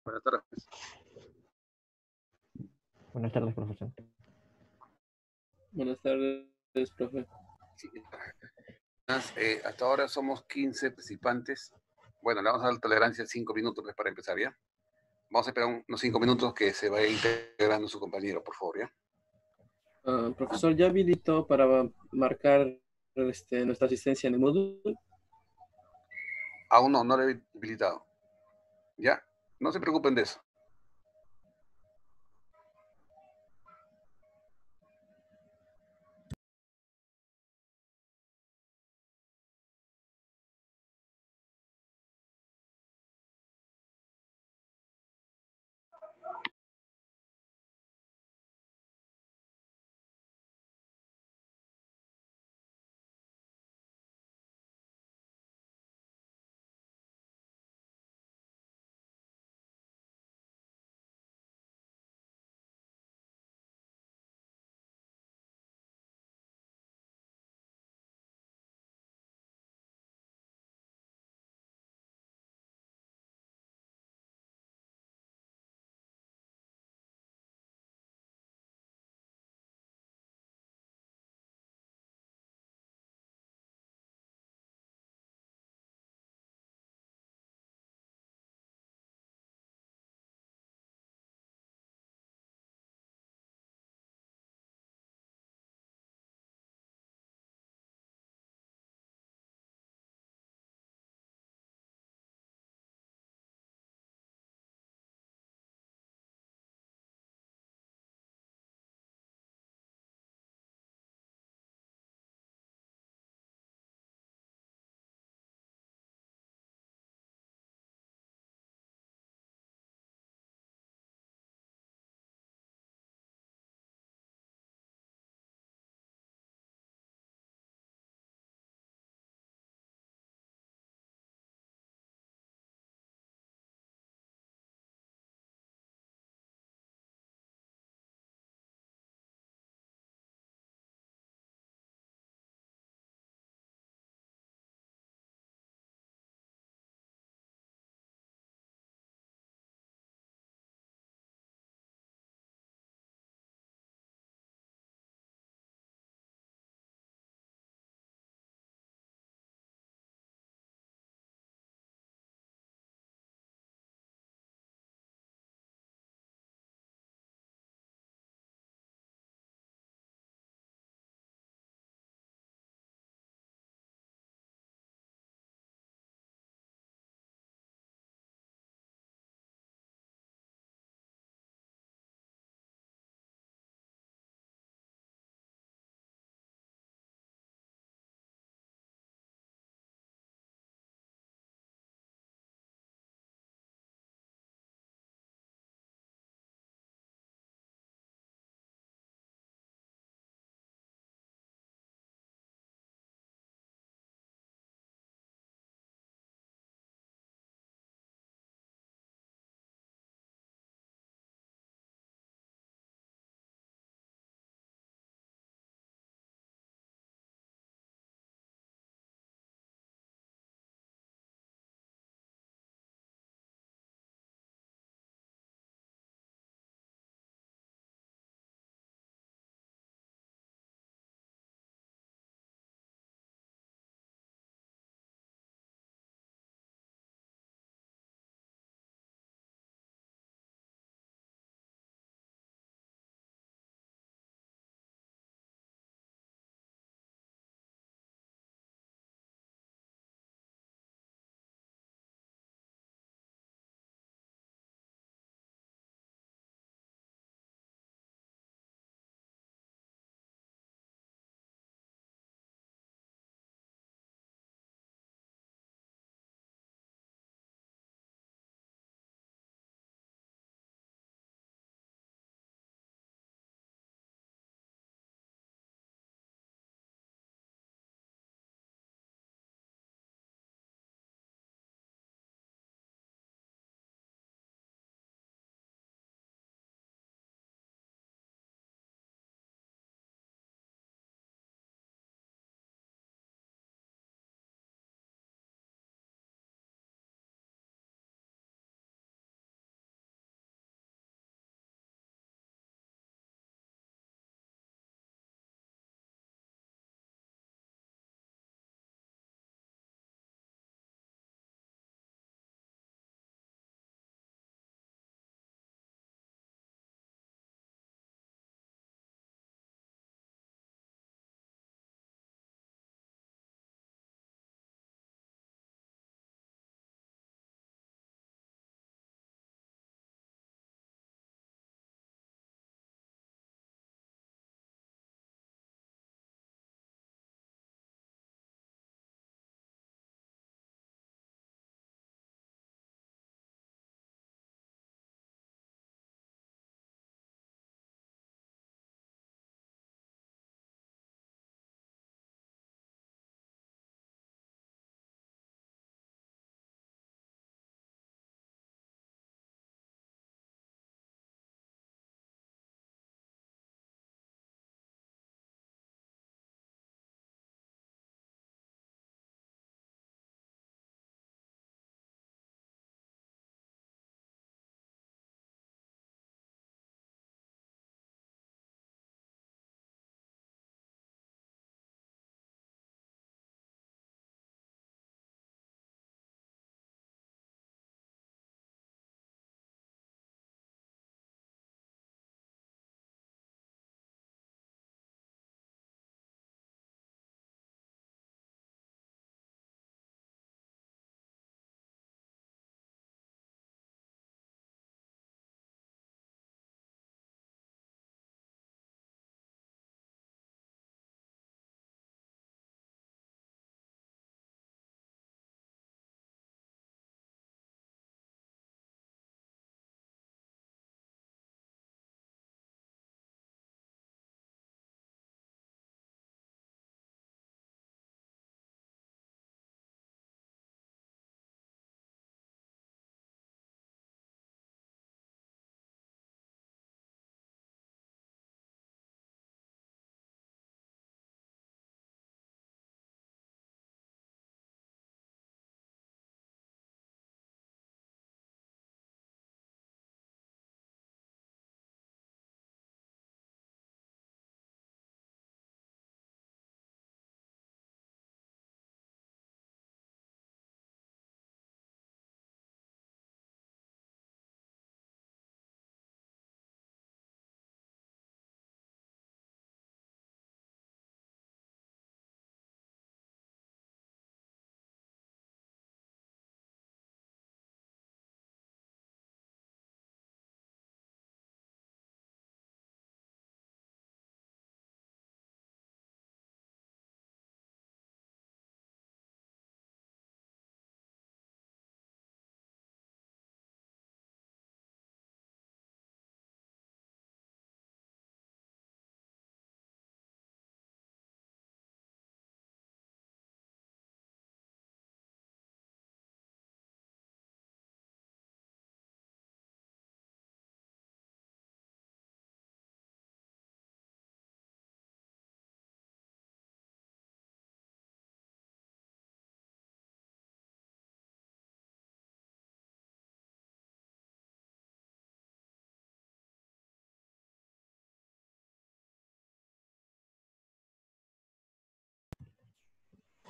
Buenas tardes. Buenas tardes, profesor. Buenas tardes, profe. Sí. Hasta ahora somos 15 participantes. Bueno, le vamos a dar tolerancia 5 minutos para empezar, ¿ya? Vamos a esperar unos 5 minutos que se vaya integrando su compañero, por favor, ¿ya? Profesor, ¿ya habilitó para marcar nuestra asistencia en el módulo? Aún no le he habilitado. ¿Ya? No se preocupen de eso.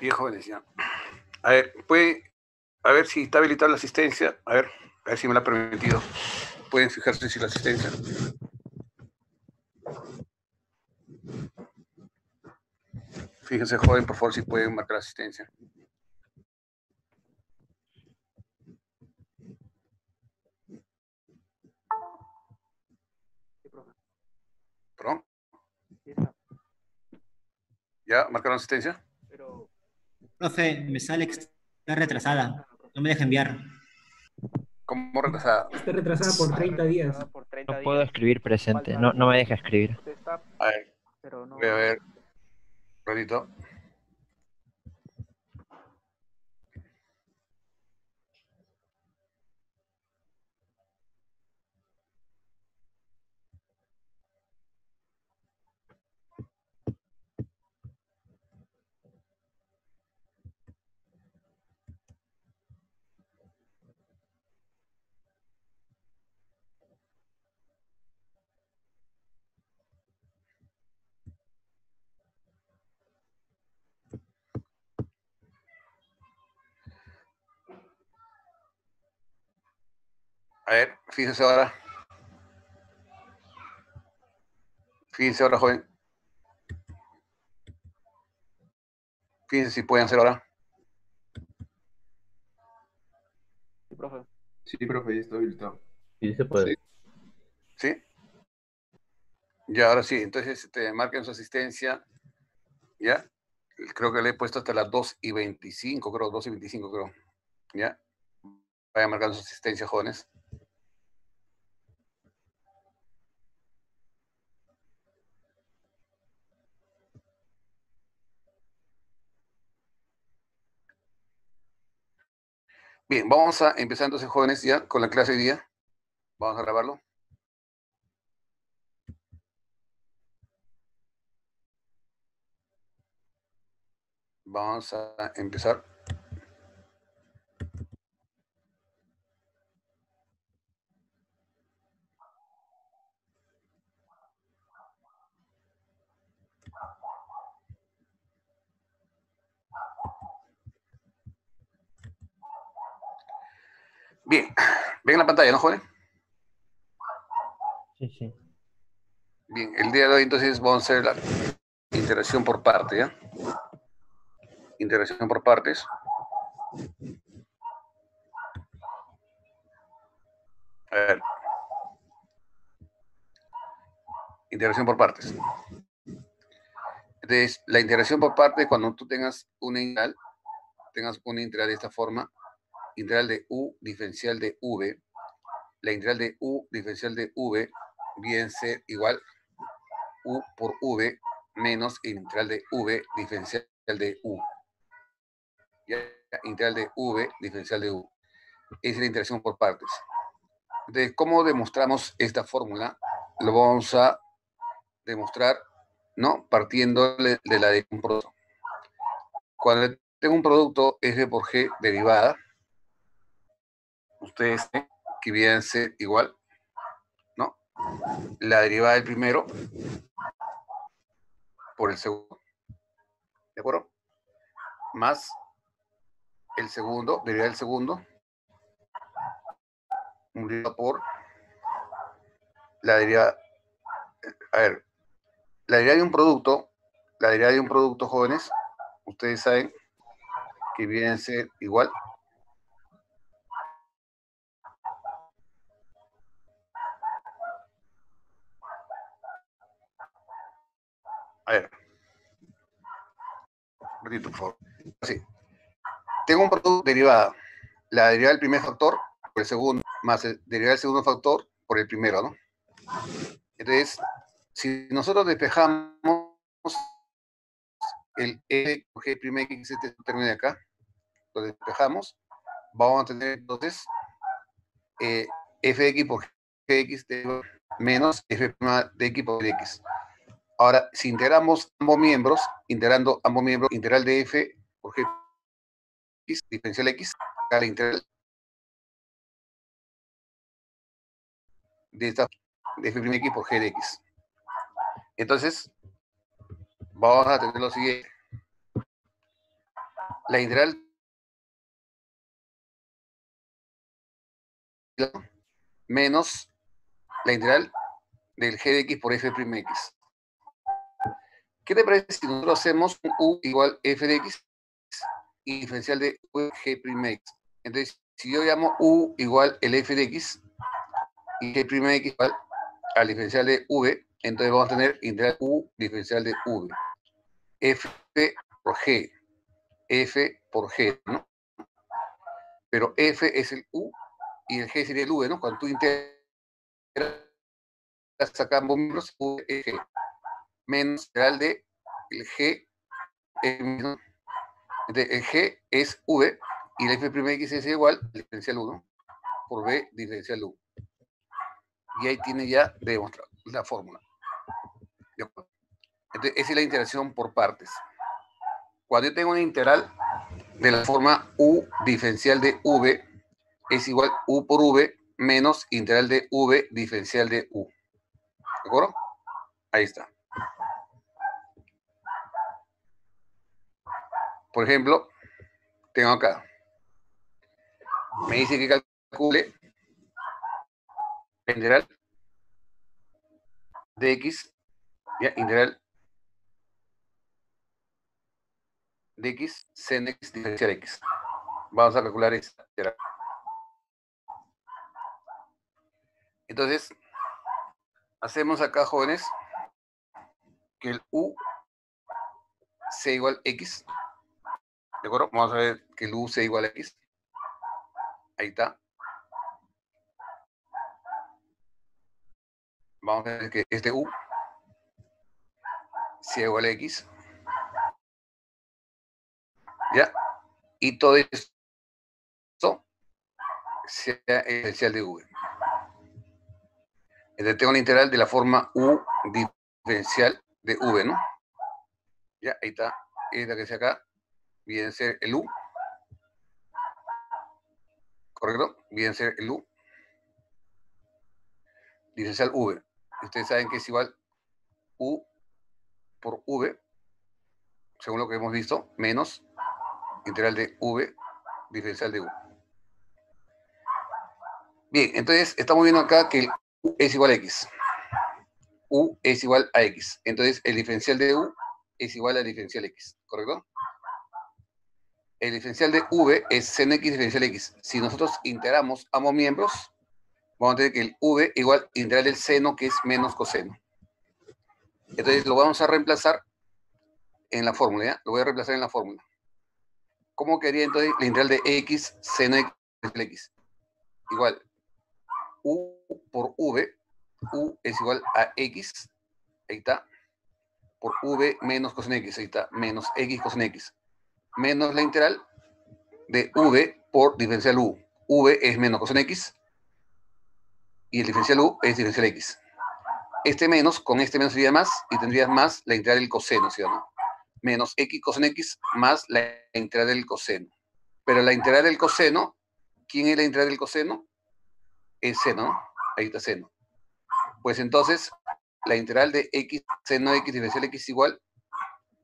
Bien, jóvenes, ya. A ver, a ver si está habilitada la asistencia. A ver si me la ha permitido. Pueden fijarse si la asistencia. Fíjense, joven, por favor, si pueden marcar la asistencia. ¿Perdón? ¿Ya marcaron asistencia? Profe, me sale que está retrasada. No me deja enviar. ¿Cómo retrasada? Está retrasada por 30 días. No puedo escribir presente, no me deja escribir. A ver, voy a ver. Un ratito. A ver, fíjense ahora. Fíjense ahora, joven. Fíjense si pueden hacer ahora. Sí, profe. Sí, profe, ya está habilitado. Sí, se puede. ¿Sí? Ya, ahora sí. Entonces, marquen su asistencia. ¿Ya? Creo que le he puesto hasta las 2:25, creo, 2:25, creo. ¿Ya? Vayan marcando su asistencia, jóvenes. Bien, vamos a empezar entonces, jóvenes, ya con la clase de día. Vamos a grabarlo. Vamos a empezar. Bien, ven la pantalla, ¿no, jóvenes? Sí, sí. Bien, el día de hoy entonces vamos a hacer la interacción por parte, ¿ya? Interacción por partes. A ver. Interacción por partes. Entonces, la interacción por partes, cuando tú tengas una integral de esta forma, integral de u diferencial de v, la integral de u diferencial de v viene a ser igual u por v menos integral de v diferencial de u. ¿Ya? Integral de v diferencial de u. Esa es la interacción por partes. Entonces, ¿cómo demostramos esta fórmula? Lo vamos a demostrar, ¿no? Partiendo de la de un producto. Cuando tengo un producto f por g derivada, ustedes tienen que viene a ser igual, ¿no? La derivada del primero por el segundo, ¿de acuerdo? Más el segundo, derivada del segundo, multiplicado por la derivada. A ver, la derivada de un producto, jóvenes, ustedes saben que viene a ser igual a ver, un ratito, por favor. Sí. Tengo un producto derivada, la derivada del primer factor por el segundo, más el derivada del segundo factor por el primero, ¿no? Entonces, si nosotros despejamos el f por g prima x, este término de acá, lo despejamos, vamos a tener entonces f de x por g de x menos f prima de x por x. Ahora, si integramos ambos miembros, integrando ambos miembros, integral de f por g x, diferencial x, a la integral de esta de f prima x por g de x. Entonces, vamos a tener lo siguiente. la integral menos la integral del g de x por f' x. ¿Qué te parece si nosotros hacemos un u igual f de x y diferencial de g'? Entonces, si yo llamo u igual el f de x y g' igual al diferencial de v, entonces vamos a tener integral u diferencial de v. F por g. F por g, ¿no? Pero f es el u y el g sería el v, ¿no? Cuando tú integras acá ambos miembros, v es g. Menos integral de el g, ¿no? Entonces, el g es v y el f'' es igual al diferencial 1 por b diferencial u. Y ahí tiene ya demostrado la fórmula. Entonces, esa es la integración por partes. Cuando yo tengo una integral de la forma u diferencial de v es igual u por v menos integral de v diferencial de u. ¿De acuerdo? Ahí está. Por ejemplo, tengo acá. Me dice que calcule la integral de x, ya, integral de x, sen x diferencial x. Vamos a calcular esta integral. Entonces, hacemos acá, jóvenes, que el u sea igual a x. ¿De acuerdo? Vamos a ver que el u sea igual a x. Ahí está. Vamos a ver que este u sea igual a x. ¿Ya? Y todo esto sea diferencial de v. Entonces tengo la integral de la forma u diferencial de v, ¿no? Ya, ahí está. Esta que sea acá viene a ser el u. ¿Correcto? Viene a ser el u diferencial v. Ustedes saben que es igual u por v, según lo que hemos visto, menos integral de v diferencial de u. Bien, entonces estamos viendo acá que el u es igual a x. U es igual a x. Entonces el diferencial de u es igual al diferencial x, ¿correcto? El diferencial de v es sen x diferencial x. Si nosotros integramos ambos miembros, vamos a tener que el v igual integral del seno, que es menos coseno. Entonces lo vamos a reemplazar en la fórmula, ¿ya? Lo voy a reemplazar en la fórmula. ¿Cómo quedaría entonces la integral de x seno x diferencial x? Igual u por v, u es igual a x, ahí está, por v menos coseno x, ahí está, menos x coseno x, menos la integral de v por diferencial u. V es menos coseno x y el diferencial u es diferencial x. Este menos con este menos sería más y tendrías más la integral del coseno, ¿sí o no? Menos x coseno x más la integral del coseno. Pero la integral del coseno, ¿quién es la integral del coseno? Es seno, ¿no? Ahí está seno. Pues entonces, la integral de x seno x diferencial x igual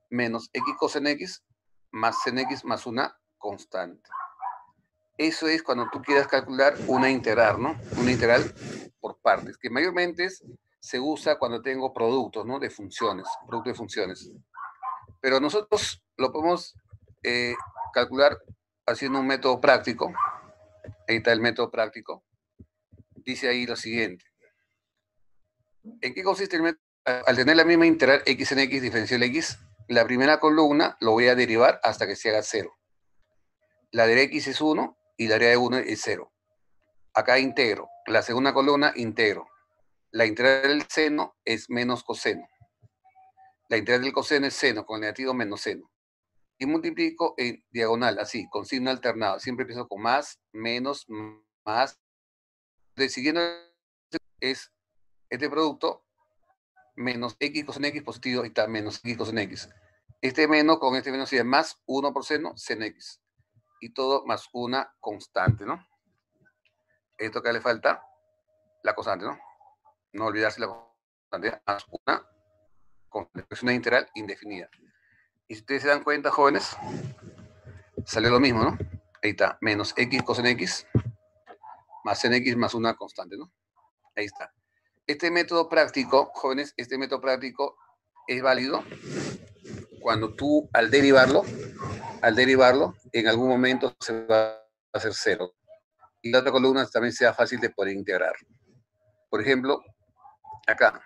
menos x coseno x más seno x más una constante. Eso es cuando tú quieras calcular una integral, ¿no? Una integral por partes, que mayormente se usa cuando tengo productos, ¿no? De funciones, productos de funciones. Pero nosotros lo podemos calcular haciendo un método práctico. Ahí está el método práctico. Dice ahí lo siguiente. ¿En qué consiste el método? Al tener la misma integral x en x diferencial x, la primera columna lo voy a derivar hasta que se haga 0. La de x es 1 y la de 1 es 0. Acá integro. La segunda columna integro. La integral del seno es menos coseno. La integral del coseno es seno con negativo menos seno. Y multiplico en diagonal, así, con signo alternado. Siempre empiezo con más, menos, más. Entonces, siguiendo es este producto menos x coseno x positivo y está menos x coseno x. Este menos con este menos sería más 1 por seno x. Y todo más una constante, ¿no? Esto que le falta, la constante, ¿no? No olvidarse la constante, más una constante. Es una integral indefinida. Y si ustedes se dan cuenta, jóvenes, Salió lo mismo, ¿no? Ahí está, menos x coseno x más sin x más una constante, ¿no? Ahí está. Este método práctico, jóvenes, este método práctico es válido cuando tú al derivarlo, en algún momento se va a hacer cero. Y la otra columna también sea fácil de poder integrar. Por ejemplo, acá,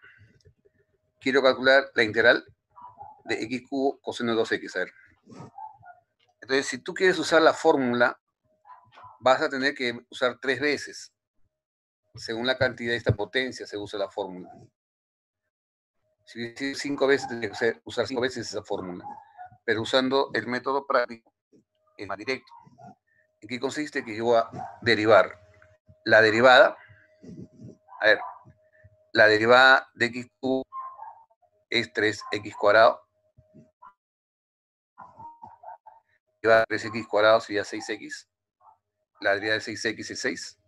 quiero calcular la integral de x cubo coseno de 2x. A ver. Entonces, si tú quieres usar la fórmula, vas a tener que usar 3 veces. Según la cantidad de esta potencia se usa la fórmula. Si 5 veces, tendría que usar 5 veces esa fórmula. Pero usando el método práctico, es más directo. ¿En qué consiste? Que yo voy a derivar la derivada. A ver, la derivada de x cubo es 3x cuadrado. La derivada de 3x cuadrado sería 6x. La derivada de 6x es 6.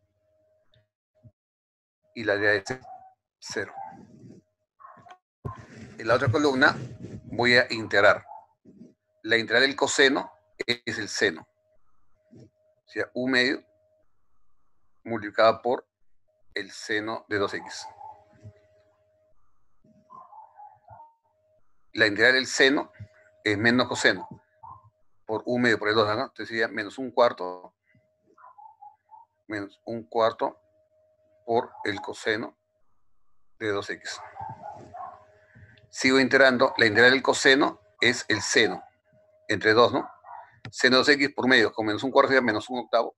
Y la derivada de 0. En la otra columna voy a integrar. La integral del coseno es el seno. O sea, u medio multiplicado por el seno de 2x. La integral del seno es menos coseno por u medio por el 2, ¿no? Entonces sería menos un cuarto por el coseno de 2x. Sigo integrando. La integral del coseno es el seno entre 2, ¿no? Seno de 2x por medio con menos un cuarto sería menos un octavo.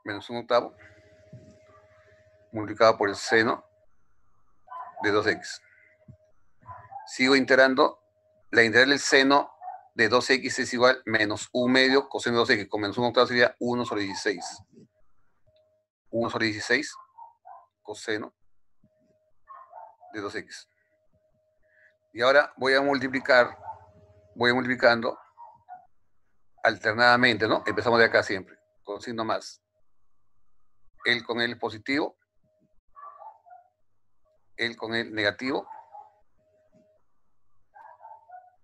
Menos un octavo multiplicado por el seno de 2x. Sigo integrando. La integral del seno de 2x es igual a menos u medio coseno de 2x con menos un octavo sería 1 sobre 16. 1 sobre 16 coseno de 2x. Y ahora voy multiplicando alternadamente, ¿no? Empezamos de acá siempre, con signo más. El con el positivo, el con el negativo,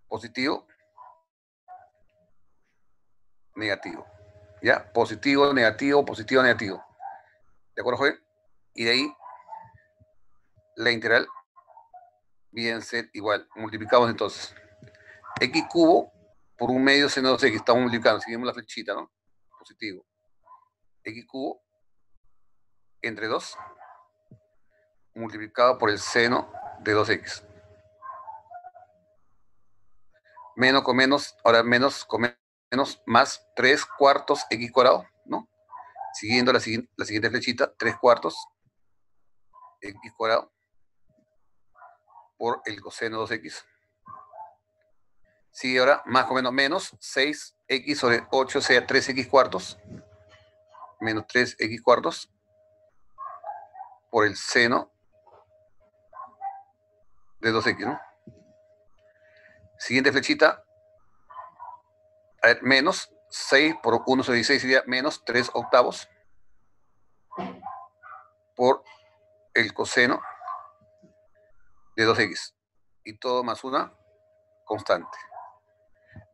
positivo, negativo. ¿Ya? Positivo, negativo, positivo, negativo. ¿De acuerdo, joven? Y de ahí la integral viene a ser igual. Multiplicamos entonces. X cubo por un medio seno de 2x. Estamos multiplicando. Seguimos la flechita, ¿no? Positivo. X cubo entre 2 multiplicado por el seno de 2x. Menos con menos, ahora menos con menos, más 3 cuartos x cuadrado, ¿no? Siguiendo la siguiente flechita, 3 cuartos x cuadrado por el coseno de 2x. Sigue ahora más o menos menos 6x sobre 8, o sea 3x cuartos, menos 3x cuartos por el seno de 2x, ¿no? Siguiente flechita, a ver, menos 6 por 1 sobre 16 sería menos 3 octavos por el coseno de 2x. Y todo más una constante.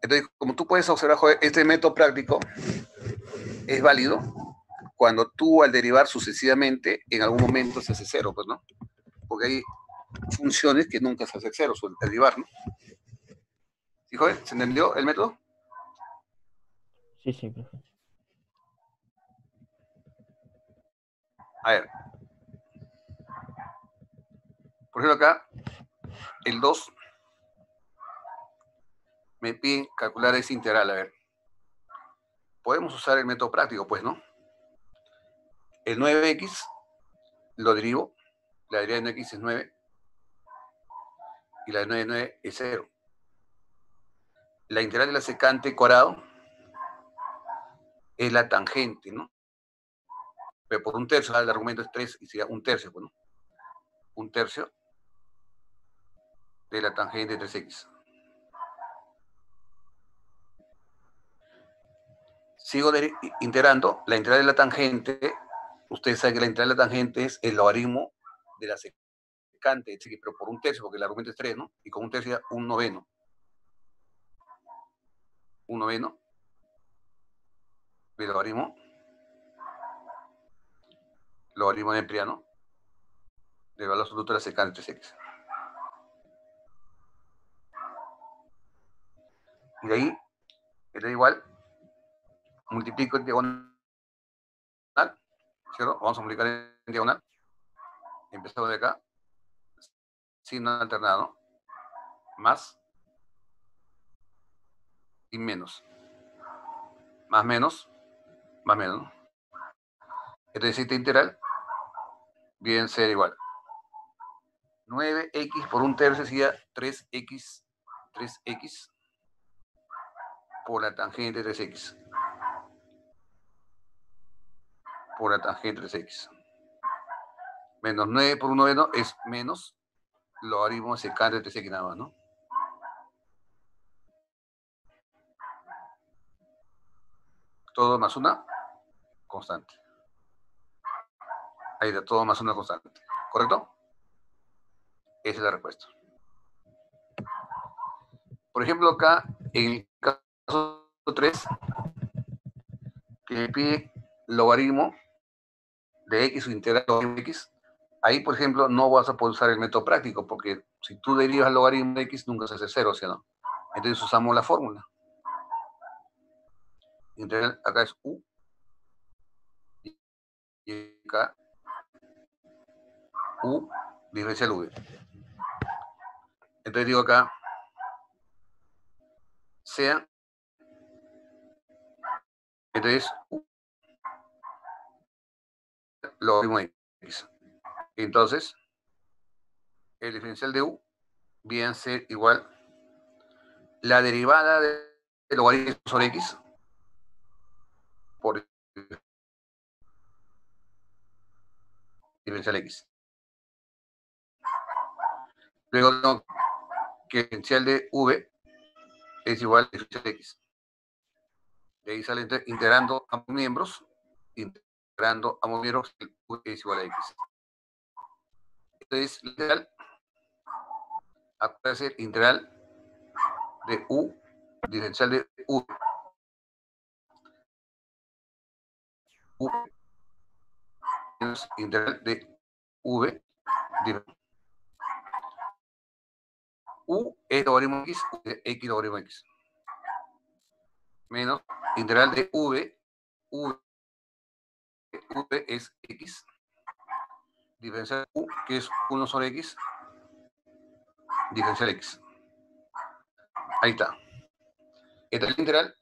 Entonces, como tú puedes observar, joder, este método práctico es válido cuando tú al derivar sucesivamente en algún momento se hace cero, pues, ¿no? Porque hay funciones que nunca se hace cero, suele derivar, ¿no? ¿Sí, joder? ¿Se entendió el método? Sí, sí, profe. A ver. Por ejemplo, acá, el 2 me piden calcular esa integral. A ver. Podemos usar el método práctico, pues, ¿no? El 9x lo derivo. La derivada de 9x es 9. Y la de 9 es 0. La integral de la secante cuadrado es la tangente, ¿no? Pero por un tercio, el argumento es 3 y sería un tercio, pues, ¿no? Un tercio de la tangente de 3x. Sigo integrando. La integral de la tangente, ustedes saben que la integral de la tangente es el logaritmo de la secante, pero por un tercio, porque el argumento es 3, ¿no? Y con un tercio un noveno. 1 noveno del logaritmo neperiano del valor absoluto de la secante de 3x. Y de ahí, que da igual, multiplico en diagonal, ¿cierto? Vamos a multiplicar en diagonal. Empezamos de acá, signo alternado, más y menos. Más menos, más menos. Entonces, esta integral viene a ser igual. 9x por un tercio sería 3x por la tangente de 3x. Por la tangente de 3x. Menos 9 por 1 noveno es menos logaritmo secante de 3x nada más, ¿no? Todo más una constante. Ahí está, todo más una constante. ¿Correcto? Esa es la respuesta. Por ejemplo, acá, en el caso 3, que me pide logaritmo de x o integral de logaritmo de x, ahí, por ejemplo, no vas a poder usar el método práctico, porque si tú derivas el logaritmo de x, nunca se hace 0, ¿sí o no? Entonces usamos la fórmula. Integral, acá es u, y acá u diferencial v. Entonces digo acá, sea, entonces u logaritmo de x. Entonces, el diferencial de u viene a ser igual la derivada de logaritmo sobre x por diferencial x. Luego tengo que el diferencial de v es igual a diferencial de x. De ahí sale integrando ambos miembros, el v es igual a x. Entonces, literal, aparece el integral de u, diferencial de u menos integral de v, u es logaritmo x, x logaritmo x, menos integral de v es x, diferencial de u, que es 1 sobre x, diferencial x. Ahí está. Esta integral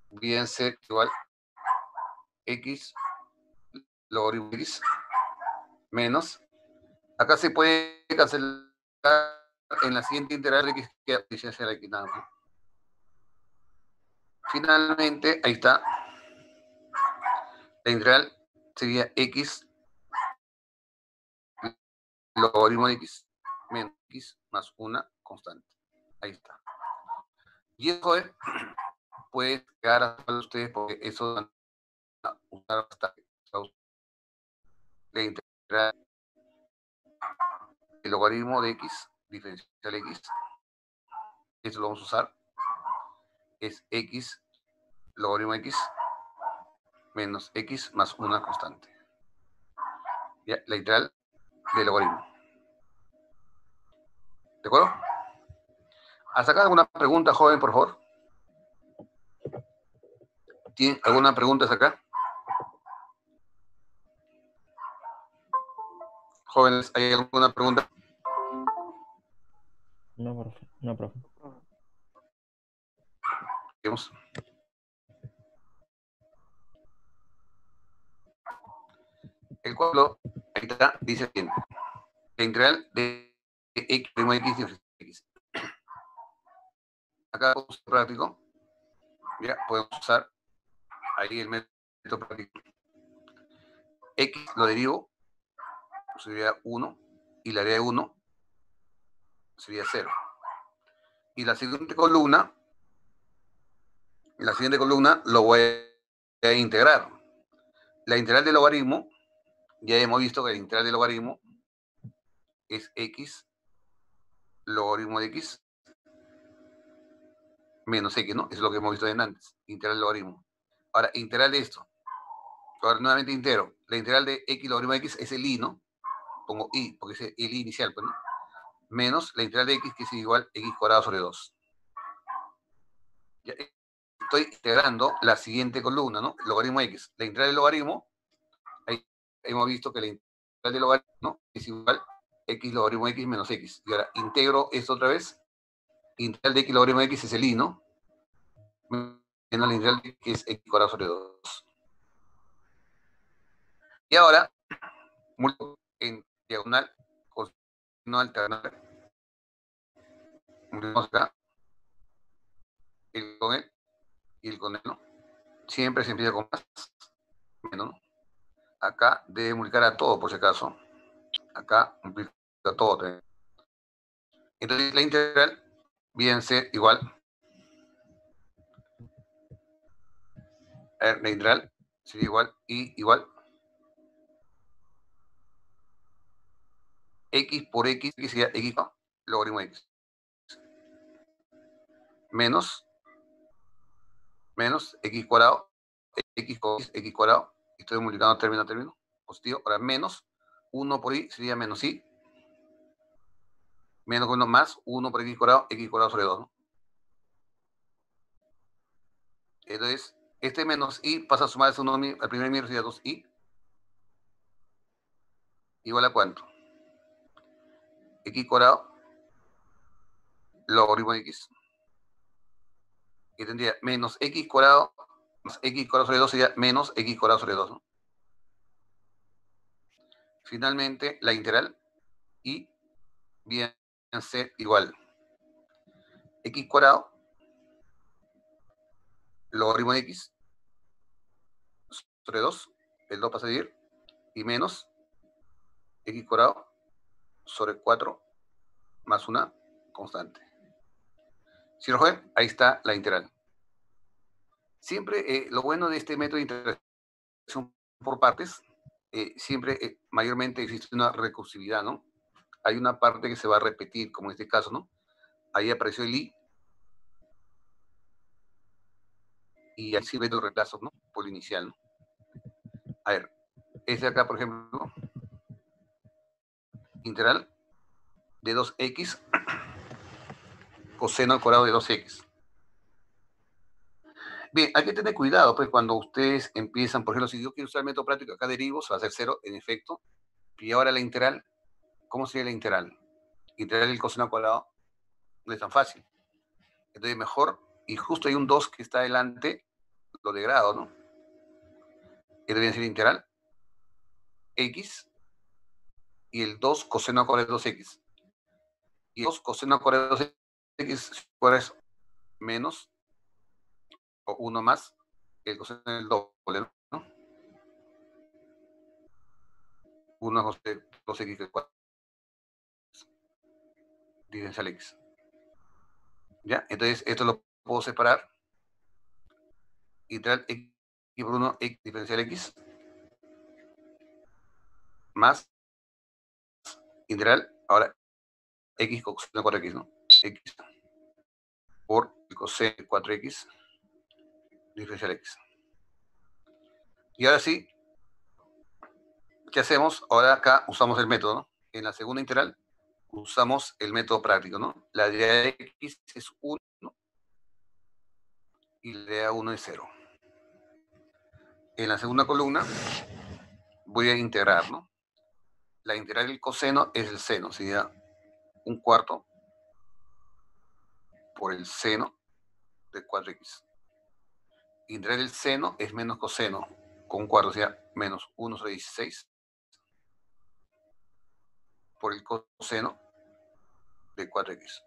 viene a ser igual x logaritmo x menos, acá se puede cancelar en la siguiente integral de x que diferencial x nada más. Finalmente, ahí está. La integral sería x logaritmo de x menos x más una constante. Ahí está. Y eso puede quedar a ustedes porque eso van a usar bastante. La integral del logaritmo de x, diferencial x, eso lo vamos a usar, es x logaritmo de x menos x más una constante. ¿Ya? La integral del logaritmo. ¿De acuerdo? ¿Hasta acá alguna pregunta, joven, por favor? ¿Tienen alguna pregunta hasta acá? Jóvenes, ¿hay alguna pregunta? No, profe. No, profe. Vamos. El cuadro, ahí está, dice bien. La integral de x primo x de x. Acá podemos usar práctico. Ya, podemos usar ahí el método práctico. X lo derivo, sería 1, y la área de 1 sería 0. Y la siguiente columna lo voy a integrar. La integral del logaritmo, ya hemos visto que la integral del logaritmo es x logaritmo de x menos x, ¿no? Eso es lo que hemos visto antes, integral del logaritmo. Ahora, integral de esto. Ahora, nuevamente integro. La integral de x logaritmo de x es el i, ¿no? Pongo i, porque es el i inicial, pues, ¿no? Menos la integral de x, que es igual a x cuadrado sobre 2. Ya estoy integrando la siguiente columna, ¿no? Logaritmo de x. La integral del logaritmo, ahí hemos visto que la integral del logaritmo, ¿no?, es igual a x logaritmo de x menos x. Y ahora integro esto otra vez. Integral de x logaritmo de x es el i, ¿no? Menos la integral de x, que es x cuadrado sobre 2. Y ahora, multiplico en diagonal, coseno alternable. Multiplicamos acá, el con él y el con él, ¿no? Siempre se empieza con más, menos, ¿no? Acá debe multiplicar a todo, por si acaso. Acá multiplica a todo también. Entonces la integral viene a ser igual. A ver, la integral sería igual y igual x por x, que sería x logaritmo de x. Menos x cuadrado, x con x cuadrado. Estoy multiplicando término a término, positivo. Ahora menos 1 por i sería menos i. Menos 1 más 1 por x cuadrado sobre 2, ¿no? Entonces, este menos i pasa a sumar al primer miembro, sería 2i. Igual a ¿cuánto? X cuadrado logaritmo de x. Y tendría menos x cuadrado más x cuadrado sobre 2 sería menos x cuadrado sobre 2, ¿no? Finalmente, la integral y viene a ser igual x cuadrado logaritmo de x sobre 2, el 2 pasa a dividir, y menos x cuadrado sobre 4 más una constante. ¿Sí lo ven? Ahí está la integral. Siempre lo bueno de este método de integración por partes, siempre mayormente existe una recursividad, ¿no? Hay una parte que se va a repetir, como en este caso, ¿no? Ahí apareció el i, y ahí sirve el reemplazo, ¿no?, por el inicial, ¿no? A ver, este acá, por ejemplo, ¿no?, integral de 2x coseno al cuadrado de 2x. Bien, hay que tener cuidado, pues, cuando ustedes empiezan, por ejemplo, si yo quiero usar el método práctico, acá derivo, se va a hacer 0, en efecto, y ahora la integral, ¿cómo sería la integral? Integral del coseno al cuadrado no es tan fácil. Entonces, mejor, y justo hay un 2 que está adelante, lo de grado, ¿no? Que debe ser integral x y el 2 coseno al cuadrado de 2x. Y 2 coseno al cuadrado de 2x es menos o 1 más el coseno del doble, ¿no? 1 coseno de 2x que 4 diferencial x. ¿Ya? Entonces, esto lo puedo separar. Integral x por 1, x diferencial x, más integral, ahora, x coseno de 4x, ¿no? X por el coseno de 4x diferencial x. Y ahora sí, ¿qué hacemos? Ahora acá usamos el método, ¿no? En la segunda integral usamos el método práctico, ¿no? La idea de x es 1 y la idea 1 es 0. En la segunda columna voy a integrar, ¿no? La integral del coseno es el seno, sería 1/4 por el seno de 4x. Integral del seno es menos coseno, con 1/4, o sea, menos 1 sobre 16 por el coseno de 4x.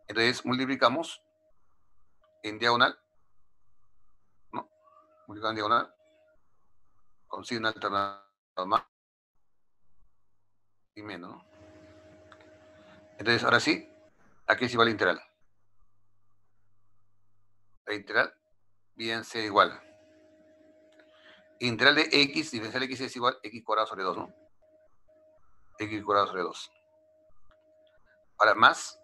Entonces multiplicamos en diagonal, ¿no? Multiplicamos en diagonal con signo alternado más y menos, ¿no? Entonces, ahora sí, aquí es igual a la integral. La integral viene a ser igual. Integral de x, diferencial x es igual a x cuadrado sobre 2, ¿no? X cuadrado sobre 2. Ahora más,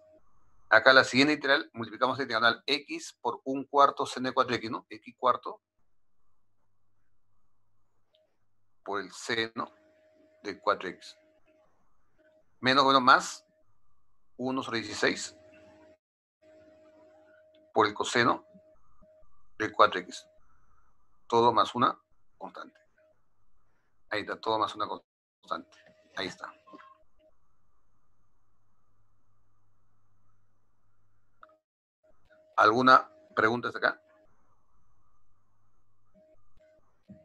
Acá la siguiente integral, multiplicamos la diagonal x por 1/4 seno de 4x, ¿no? X cuarto por el seno de 4x. Menos o menos más 1 sobre 16 por el coseno de 4x. Todo más una constante. Ahí está, todo más una constante. Ahí está. ¿Alguna pregunta hasta acá?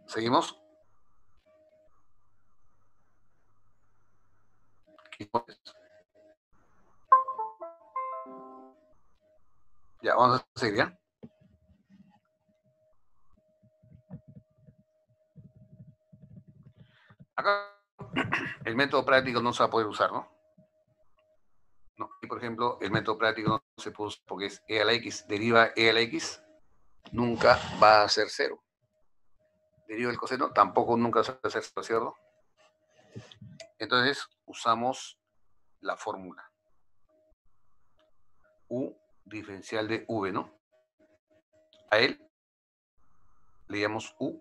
¿Seguimos? Ya, vamos a seguir, ¿ya? Acá el método práctico no se va a poder usar, ¿no? No. Y por ejemplo, el método práctico no se puede usar porque es e a la x, deriva e a la x, nunca va a ser 0. Deriva el coseno, tampoco nunca va a ser 0, ¿cierto? Entonces, usamos la fórmula. U diferencial de v, ¿no? A él le llamamos u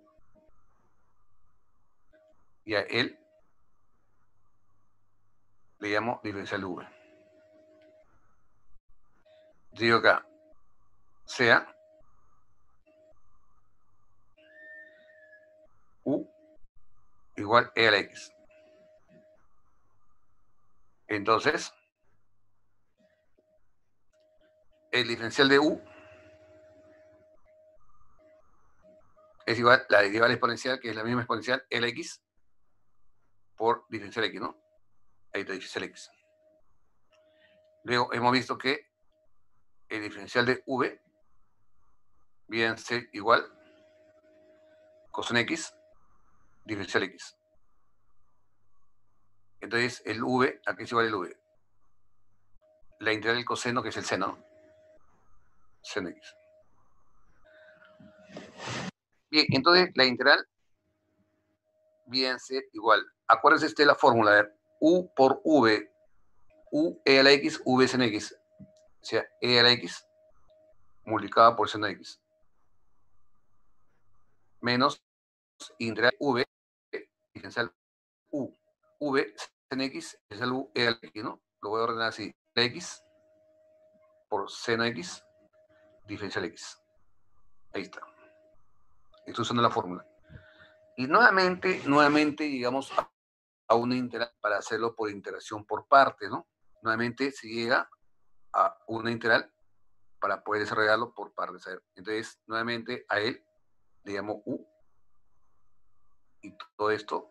y a él le llamo diferencial de v. Digo acá, sea u igual e a la x. Entonces, el diferencial de u es igual la derivada exponencial, que es la misma exponencial, e a la x por diferencial x, ¿no? Ahí está diferencial x. Luego hemos visto que el diferencial de v viene a ser igual coseno x diferencial x. Entonces el v, ¿a qué es igual el v? La integral del coseno, que es el seno, ¿no? Seno x. Bien, entonces la integral viene a ser igual. Acuérdense de la fórmula, a ver, u por v, u e a la x, v seno x. O sea, e a la x multiplicada por seno x. Menos integral v diferencial u. V seno x es el u e a la x, ¿no? Lo voy a ordenar así. La x por seno x diferencial x. Ahí está. Estoy usando la fórmula. Y nuevamente llegamos a una integral para hacerlo por integración por partes, ¿no? Nuevamente se llega a una integral para poder desarrollarlo por partes. Entonces, nuevamente a él le llamo u y todo esto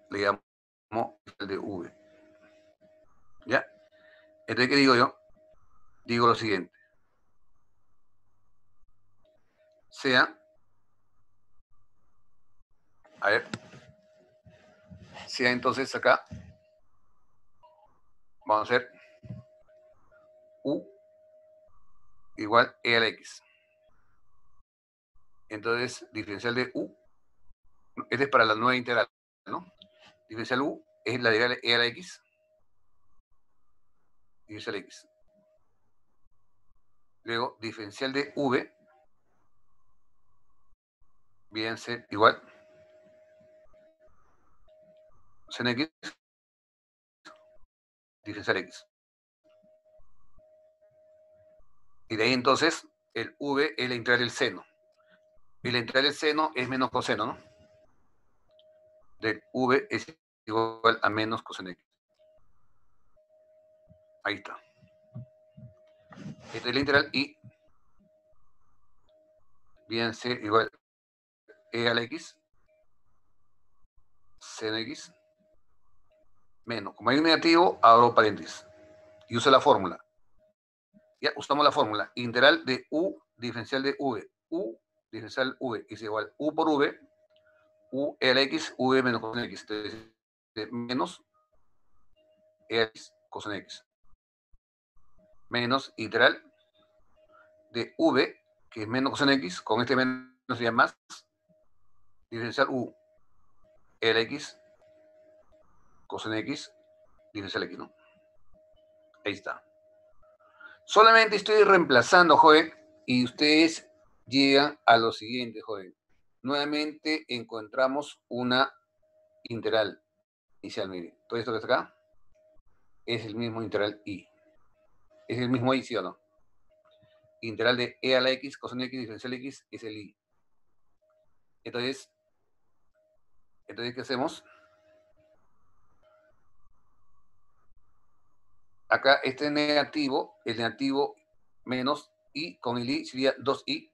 le llamo el de v. ¿Ya? Entonces, ¿qué digo yo? Digo lo siguiente. Sea, a ver, sea entonces acá, vamos a hacer u igual e a la x. Entonces, diferencial de u, este es para la nueva integral, ¿no? Diferencial u es la integral e a la x, diferencial x. Luego, diferencial de v viene a ser igual seno x diferencial x. Y de ahí entonces, el v es la integral del seno. Y la integral del seno es menos coseno, ¿no? Del v es igual a menos coseno x. Ahí está. Esta es la integral y viene a ser igual e a la x seno x menos. Como hay un negativo, abro paréntesis y uso la fórmula. Ya usamos la fórmula. Integral de u diferencial de v. U diferencial v es igual u por v, u e a la x, v menos coseno x. Entonces, menos e a la x coseno x. Menos integral de v, que es menos coseno x, con este menos sería más, diferencial u e a la x coseno x diferencial x, ¿no? Ahí está. Solamente estoy reemplazando, joven, y ustedes llegan a lo siguiente, joven. Nuevamente encontramos una integral inicial, miren. Todo esto que está acá es el mismo integral i. Es el mismo i, ¿sí o no? Integral de e a la x, coseno x, diferencial x, es el i. Entonces, ¿qué hacemos? Acá este negativo, el negativo menos i con el i sería 2i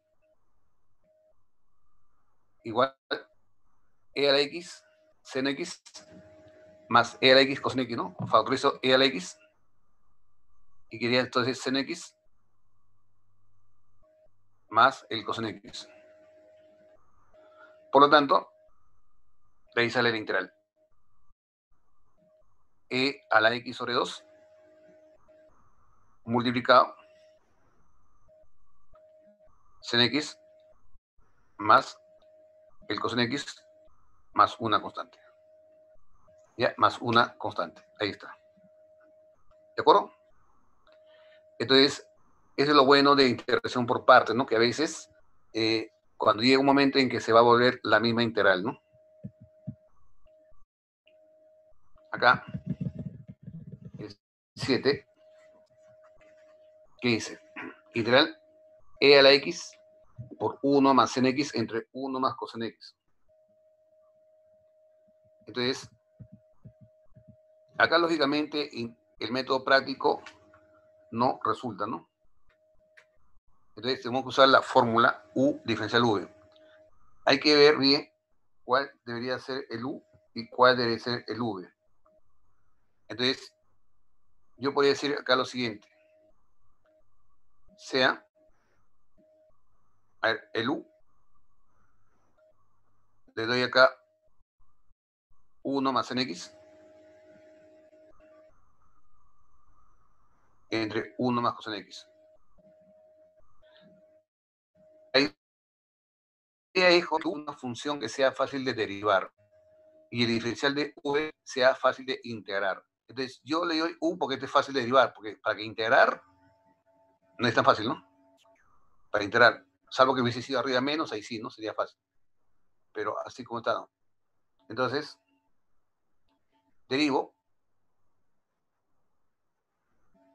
igual e a la x seno x más e a la x coseno x, ¿no? Factorizo e a la x y quería entonces seno x más el coseno x. Por lo tanto, de ahí sale la integral. E a la x sobre 2 multiplicado seno x más el coseno x más una constante. Ya, más una constante. Ahí está. ¿De acuerdo? Entonces, eso es lo bueno de integración por partes, ¿no? Que a veces, cuando llega un momento en que se va a volver la misma integral, ¿no? Acá, es 7, ¿qué dice? Integral e a la x por 1 más sin x entre 1 más coseno x. Entonces, acá lógicamente el método práctico no resulta, ¿no? Entonces tenemos que usar la fórmula u diferencial v. Hay que ver bien cuál debería ser el u y cuál debería ser el v. Entonces, yo podría decir acá lo siguiente. Sea, a ver, el u, le doy acá 1 más en x entre 1 más coseno x. Ahí es una función que sea fácil de derivar y el diferencial de v sea fácil de integrar. Entonces, yo le doy u porque este es fácil de derivar, porque para que integrar no es tan fácil, ¿no? Para integrar, salvo que hubiese sido arriba menos, ahí sí, ¿no? Sería fácil. Pero así como está, ¿no? Entonces, derivo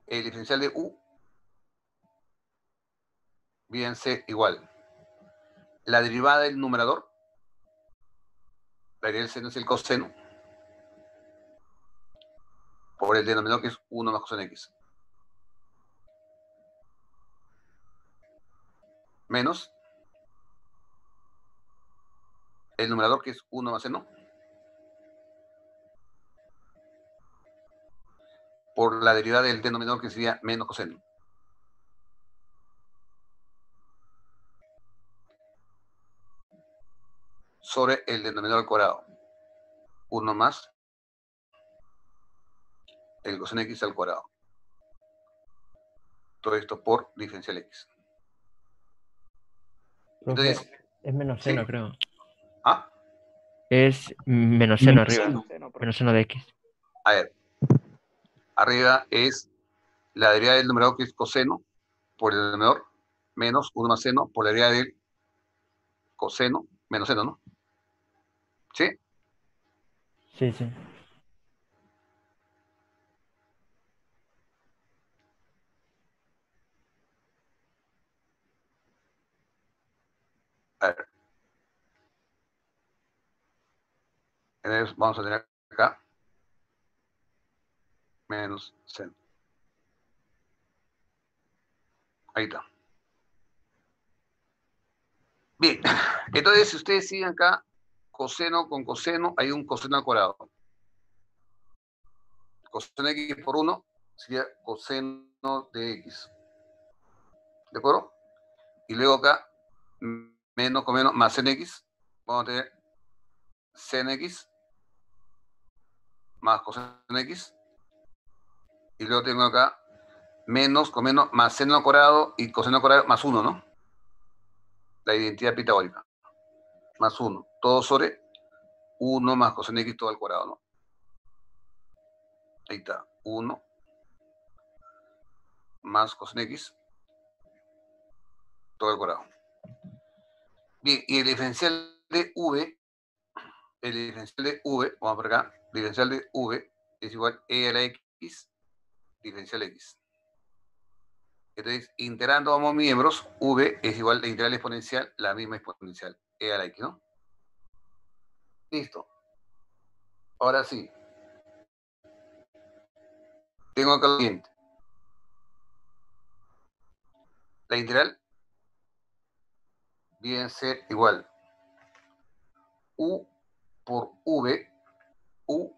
el diferencial de u bien c igual. La derivada del numerador, la derivada del seno es el coseno, por el denominador que es 1 más coseno x. Menos el numerador que es 1 más seno, por la derivada del denominador que sería menos coseno. Sobre el denominador al cuadrado. 1 más el coseno x al cuadrado. Todo esto por diferencial x. Profe, Entonces, es menos seno, ¿sí? creo. ¿Ah? Es menos seno arriba. Seno, profe. Menos seno de x. A ver. Arriba es la derivada del numerador que es coseno por el denominador menos 1 más seno por la derivada del coseno menos seno, ¿no? ¿Sí? Sí, sí. A ver. Entonces vamos a tener acá menos seno. Ahí está. Bien, entonces si ustedes siguen acá, coseno con coseno, hay un coseno al cuadrado. Coseno de x por 1 sería coseno de x. ¿De acuerdo? Y luego acá, menos con menos, más seno x, vamos a tener seno x más coseno x. Y luego tengo acá menos con menos, más seno al cuadrado y coseno al cuadrado más 1, ¿no? La identidad pitagórica. Más 1. Todo sobre 1 más coseno x todo al cuadrado, ¿no? Ahí está. 1 más coseno X, todo al cuadrado. Bien, y el diferencial de V, vamos por acá, el diferencial de V es igual a E a la X, diferencial X. Entonces, integrando ambos miembros, V es igual a la integral exponencial, la misma exponencial, E a la X, ¿no? Listo. Ahora sí. Tengo acá lo siguiente. La integral viene a ser igual U por V, U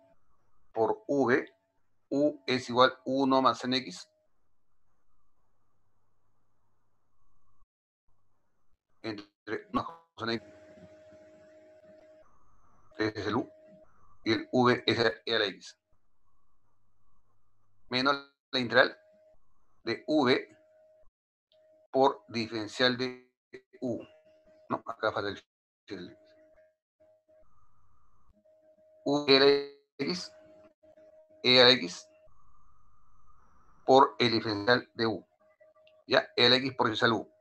por V, U es igual a 1 más en X, entre 1 más en X, este es el U, y el V es E a la X, menos la integral de V por diferencial de U. No, acá falta el U e a la X, E a la X por el diferencial de U. ¿Ya? E a la X por el diferencial U.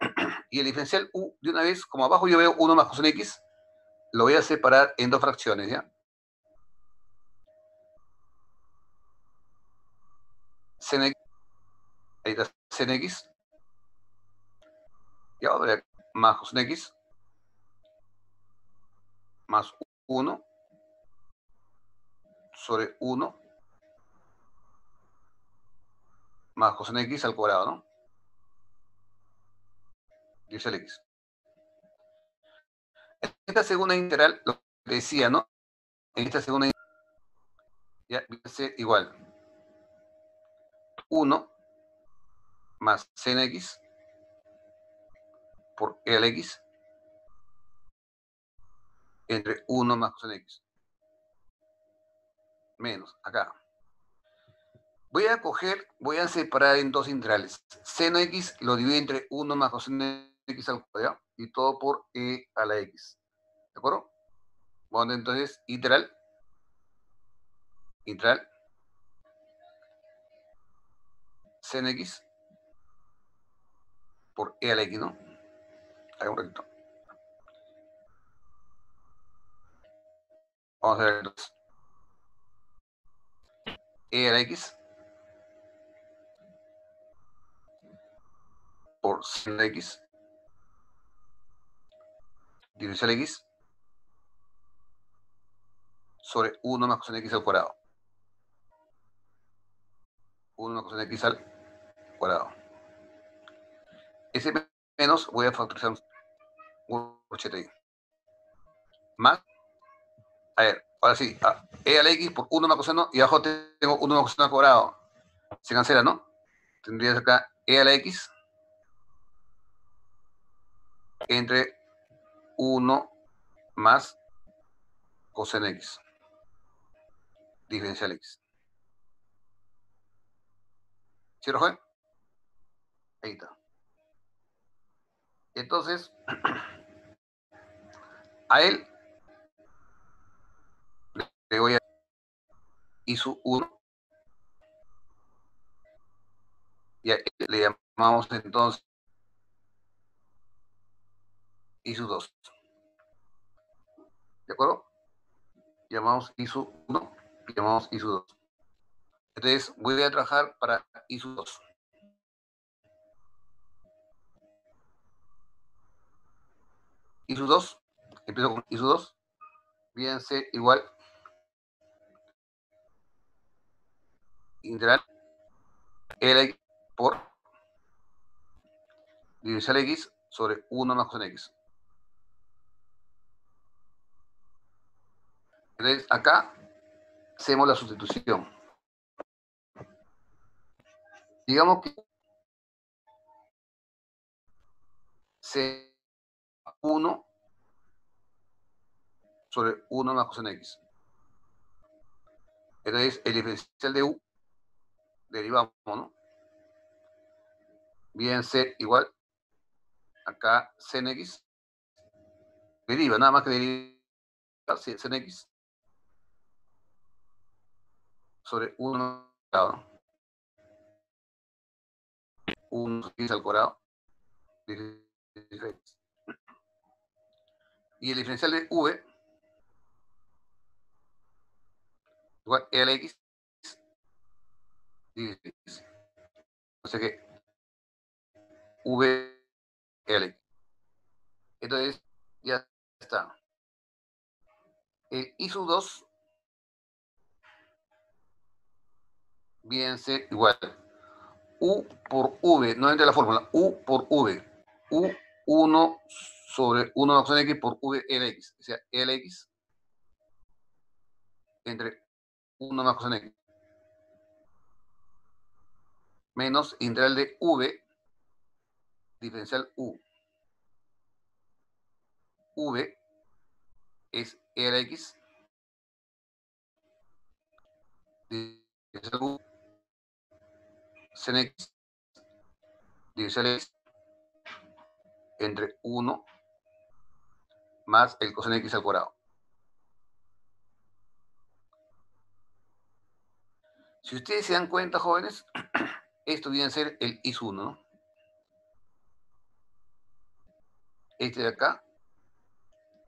Y el diferencial U, de una vez, como abajo yo veo 1 más coseno X, lo voy a separar en dos fracciones, ¿ya? Sen X, ahí está sen X, ya, más coseno X, más 1 sobre 1 más coseno X al cuadrado, ¿no? Dice el X. En esta segunda integral, lo que decía, ¿no? En esta segunda integral, ya va a ser igual 1 más sen X por E a la X entre 1 más coseno X. Menos, acá. Voy a separar en dos integrales. Seno X lo divido entre 1 más coseno X al cuadrado y todo por E a la X. ¿De acuerdo? Bueno, entonces, integral seno X por E a la X, ¿no? Haga un recto. Vamos a ver entonces. E a la X por seno X diferencial X sobre 1 más coseno X al cuadrado. 1 más coseno X al cuadrado. Ese menos voy a factorizar un corchete ahí. Más, a ver, ahora sí, E a la X por 1 más coseno y abajo tengo 1 más coseno al cuadrado. Se cancela, ¿no? Tendrías acá E a la X entre 1 más coseno X. Diferencial X. ¿Sí lo fue? Ahí está. Entonces, a él le voy a I sub 1 y a él le llamamos entonces I sub 2. ¿De acuerdo? Llamamos I sub 1 y llamamos I sub 2. Entonces, voy a trabajar para I sub 2. I sub 2, empiezo con I sub 2, viene a ser igual integral L por diferencial X sobre 1 más coseno X. Entonces, acá hacemos la sustitución. Digamos que C1 sobre 1 más coseno X. Entonces, el diferencial de U, derivamos, ¿no? Viene a ser igual, acá sen X, deriva, nada más que deriva, sen X sobre 1 ¿no? 1 cos x al cuadrado. Y el diferencial de v igual e a la x dividido x. O sea que v e a la x. Entonces, ya está. El I sub 2 viene a ser igual U por V, nuevamente la fórmula, U por V, U1 sobre 1 más coseno X por V e a la X, o sea, e a la X entre 1 más coseno X, menos integral de V, diferencial U. V es e a la X, diferencial U, seno X, diferencial X, entre 1 más el coseno X al cuadrado. Si ustedes se dan cuenta, jóvenes, esto viene a ser el I sub 1, ¿no? Este de acá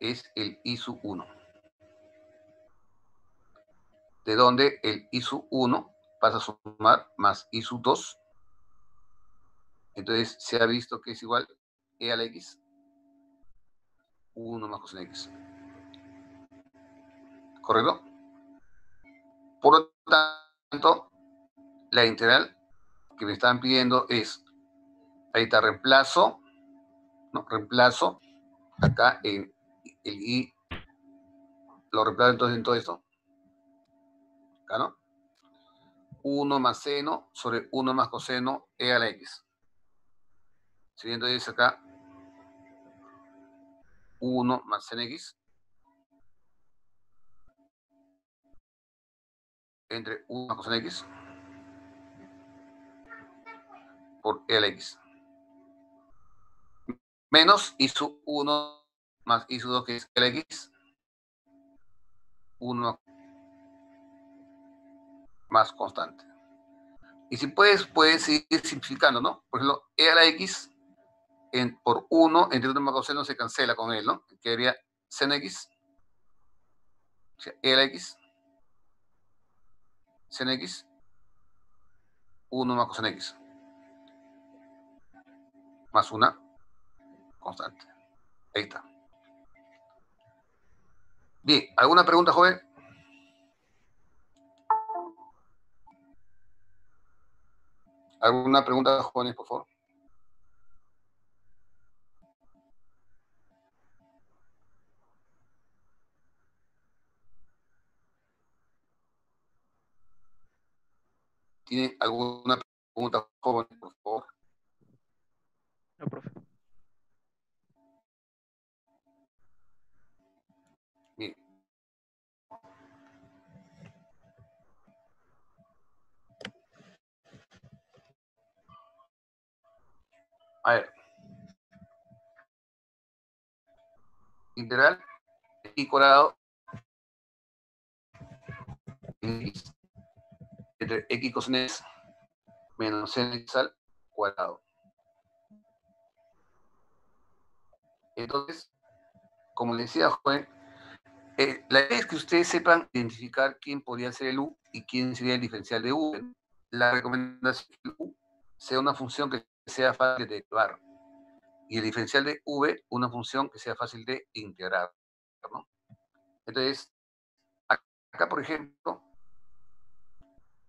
es el I sub 1. De donde el I sub 1 pasa a sumar más I sub 2. Entonces se ha visto que es igual e a la X, 1 más coseno X. ¿Correcto? Por lo tanto, la integral que me están pidiendo es, ahí está, reemplazo acá en el I, lo reemplazo entonces en todo esto, acá, ¿no? 1 más seno sobre 1 más coseno e a la X. ¿Sí? Entonces acá 1 más seno X entre 1 más coseno X por e a la X. Menos I sub 1 más I sub 2, que es e a la X. 1 más constante. Y si puedes seguir simplificando, ¿no? Por ejemplo, e a la X por 1 entre 1 más coseno se cancela con él, ¿no? Quedaría seno X, o sea, e a la X, seno X, 1 más coseno X, más una constante. Ahí está. Bien, ¿alguna pregunta, joven? ¿Alguna pregunta, jóvenes, por favor? ¿Tienen alguna pregunta, jóvenes, por favor? No, profe. Bien. A ver. Integral y cuadrado x entre x coseno x menos seno x al cuadrado. Entonces, como les decía, joven, la idea es que ustedes sepan identificar quién podría ser el u y quién sería el diferencial de u. La recomendación es que el u sea una función que sea fácil de derivar y el diferencial de v una función que sea fácil de integrar, ¿no? Entonces, acá, por ejemplo,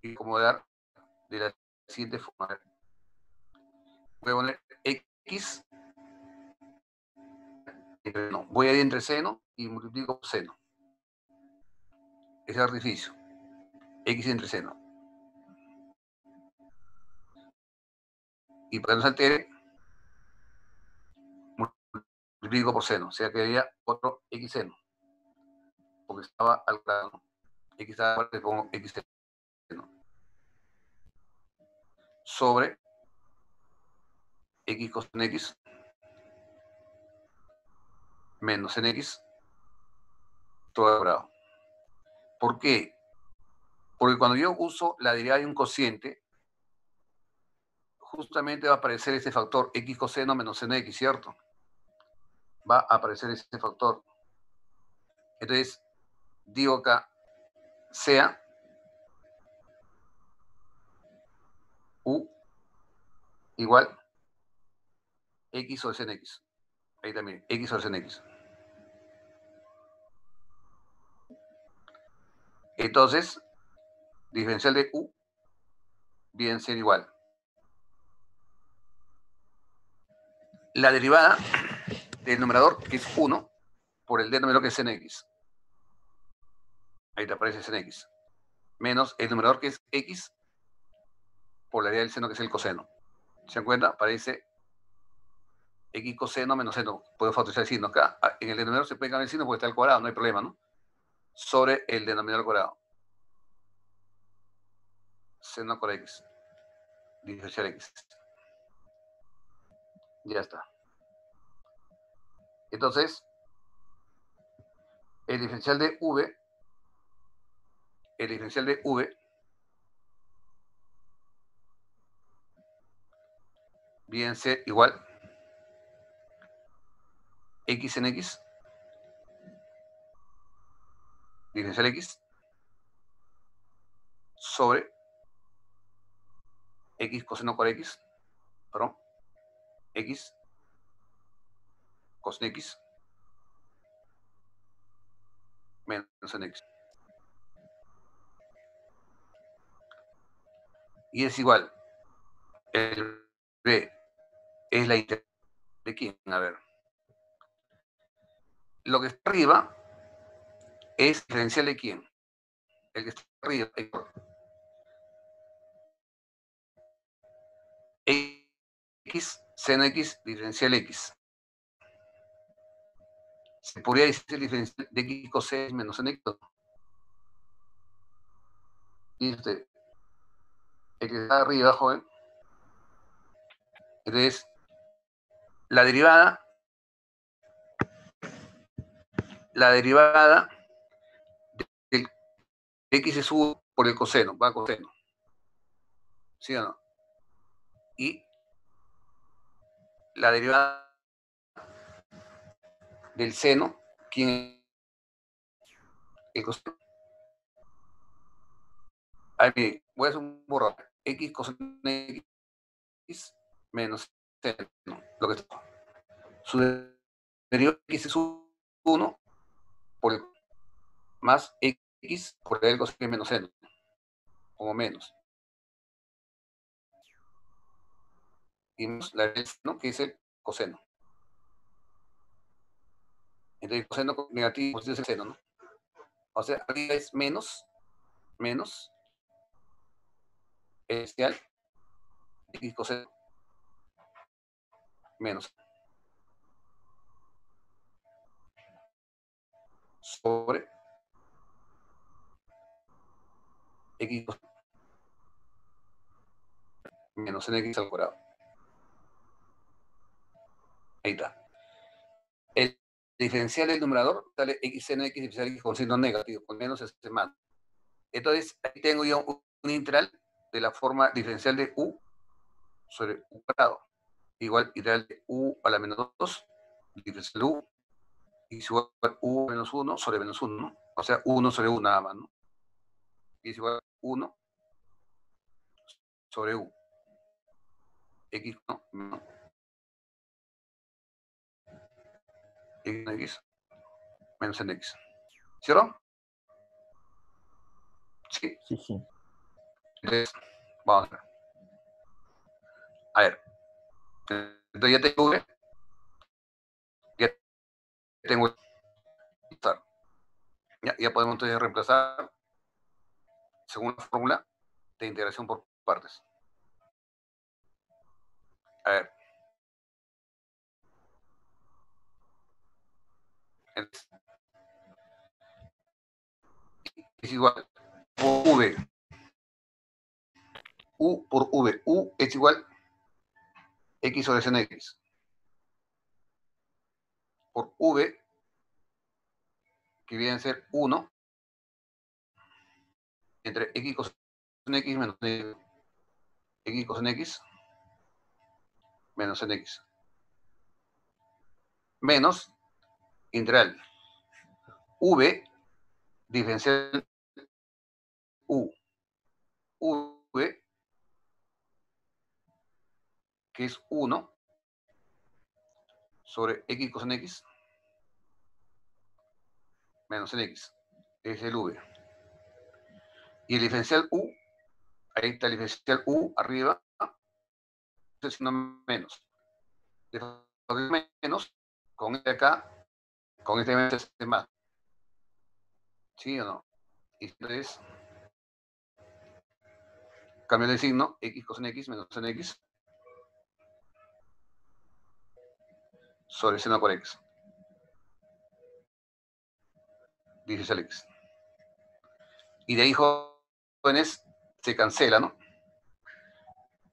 voy a acomodar de la siguiente forma. Voy a poner x, no, voy a ir entre seno y multiplico por seno. Ese artificio. X entre seno. Y para que no se altere, multiplico por seno. O sea, quedaría otro x seno. Porque estaba al grado. X estaba, le pongo x seno. Sobre x coseno x menos en x todo al grado. ¿Por qué? Porque cuando yo uso la derivada de un cociente, justamente va a aparecer ese factor x coseno menos seno de x, ¿cierto? Va a aparecer ese factor. Entonces, digo acá, sea u igual x sobre seno x. Ahí también, x sobre seno x. Entonces, diferencial de u viene a ser igual. La derivada del numerador, que es 1, por el denominador, que es seno x. Ahí te aparece seno x. Menos el numerador, que es x, por la derivada del seno, que es el coseno. ¿Se dan cuenta? Aparece x coseno menos seno. Puedo factorizar el signo acá. En el denominador se puede cambiar el signo porque está al cuadrado, no hay problema, ¿no? Sobre el denominador cuadrado. Seno por x. Diferencial x. Ya está. Entonces, el diferencial de v, viene a ser igual x en x, diferencial x, sobre x coseno por x, perdón, x coseno x menos en x. Y es igual, el b es la integral de quién, a ver. Lo que está arriba es diferencial de quién. El que está arriba, x seno x diferencial x. Se podría decir el diferencial de x coseno menos seno x. Y usted, el que está arriba, joven. Entonces, la derivada del x es u por el coseno, va a coseno. ¿Sí o no? Y la derivada del seno, ¿quién es? El coseno. A ver, voy a hacer un borrador. X coseno x menos seno. Lo que está. Su derivada x es 1 por el más x por el coseno menos seno. Como menos. Y menos la del seno, que es el coseno. Entonces, el coseno negativo positivo es el seno, ¿no? O sea, arriba es menos especial x coseno menos sobre x coseno menos en x al cuadrado. Ahí está. El diferencial del numerador sale x en x diferencial x con signo negativo, con menos es más. Entonces, ahí tengo yo un integral de la forma diferencial de u sobre u cuadrado. Igual integral de u a la menos 2, diferencial de u, y es igual a u menos 1 sobre menos 1, ¿no? O sea, 1 sobre u nada más, ¿no? Y es igual a 1 sobre u. X, no. X en x menos en x. ¿Cierto? Sí. Sí, sí. Entonces, vamos a ver. A ver. Entonces ya tengo v. Ya tengo. Ya podemos entonces reemplazar según la fórmula de integración por partes. A ver. Es igual por v. U por v. U es igual x sobre seno x. Por v, que viene a ser 1 entre x coseno x menos x coseno x menos seno x. Menos integral v diferencial u. V, que es 1 sobre x coseno x menos en x. Es el v. Y el diferencial u, ahí está el diferencial u arriba, es no menos. Menos, con este acá, con este menos es más. ¿Sí o no? Y entonces, cambio de signo, x coseno x menos seno x sobre seno por x. Diferencial x. Y de ahí, jóvenes, se cancela, ¿no?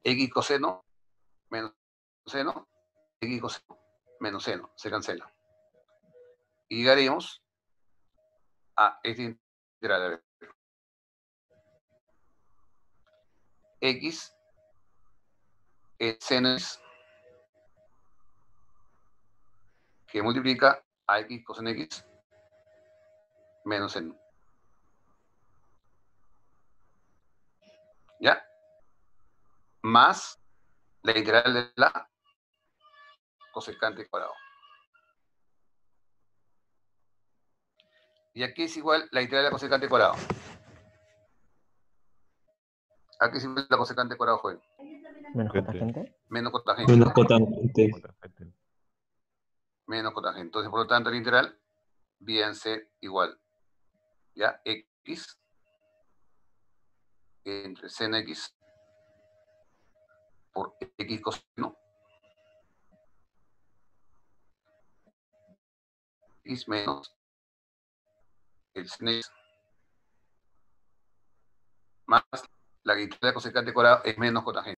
X coseno menos seno, x coseno menos seno, se cancela. Y llegaremos a este integral. A ver. X es seno x que multiplica a x coseno x menos seno. ¿Ya? Más la integral de la cosecante cuadrado. Y aquí es igual la integral de la cosecante cuadrado. Aquí es igual la cosecante cuadrado, joven. Menos cotangente. Menos cotangente. Menos cotangente. Menos cotangente. Entonces, por lo tanto, la integral viene a ser igual. ¿Ya? X entre seno x por x coseno x menos el seno x más la integral de cosecante cuadrado es menos cotangente.